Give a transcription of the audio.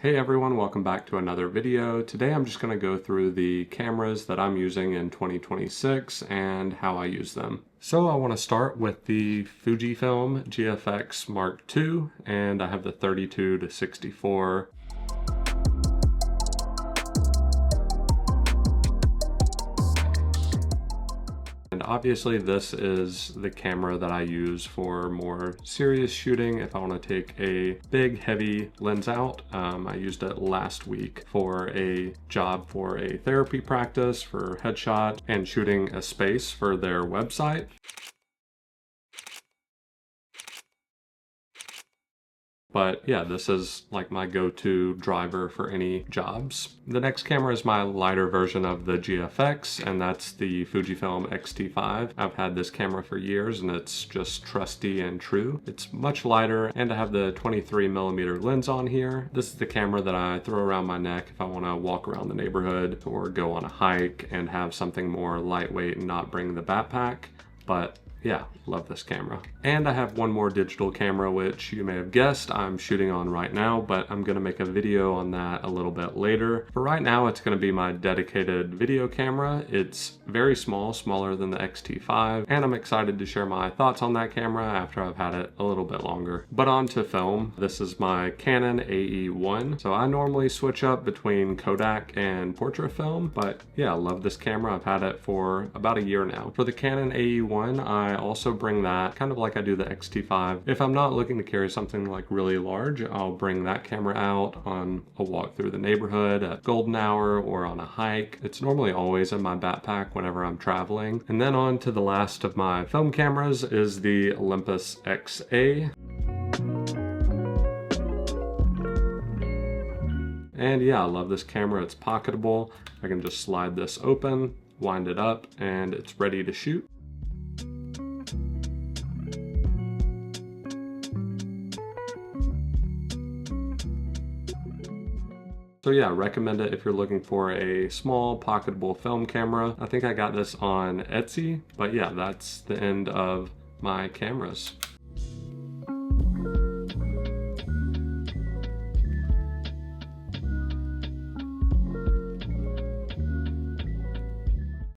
Hey everyone, welcome back to another video. Today I'm just going to go through the cameras that I'm using in 2026 and how I use them. So I want to start with the Fujifilm GFX Mark II, and I have the 32 to 64. And obviously this is the camera that I use for more serious shooting. If I want to take a big heavy lens out, I used it last week for a job for a therapy practice for headshot and shooting a space for their website. But yeah, this is like my go-to driver for any jobs. The next camera is my lighter version of the GFX, and that's the Fujifilm X-T5. I've had this camera for years and it's just trusty and true. It's much lighter, and I have the 23mm lens on here. This is the camera that I throw around my neck if I want to walk around the neighborhood or go on a hike and have something more lightweight and not bring the backpack. But yeah, love this camera. And I have one more digital camera, which you may have guessed I'm shooting on right now, but I'm gonna make a video on that a little bit later. For right now, it's gonna be my dedicated video camera. It's very small, smaller than the X-T5, and I'm excited to share my thoughts on that camera after I've had it a little bit longer. But on to film. This is my Canon AE1. So I normally switch up between Kodak and portrait film, but yeah, I love this camera. I've had it for about a year now. For the Canon AE1, I also bring that kind of like I do the X-T5. If I'm not looking to carry something like really large, I'll bring that camera out on a walk through the neighborhood at golden hour or on a hike. It's normally always in my backpack whenever I'm traveling. And then on to the last of my film cameras is the Olympus XA. And yeah, I love this camera. It's pocketable. I can just slide this open, wind it up, and it's ready to shoot. So yeah, recommend it if you're looking for a small pocketable film camera. I think I got this on Etsy, but yeah, that's the end of my cameras.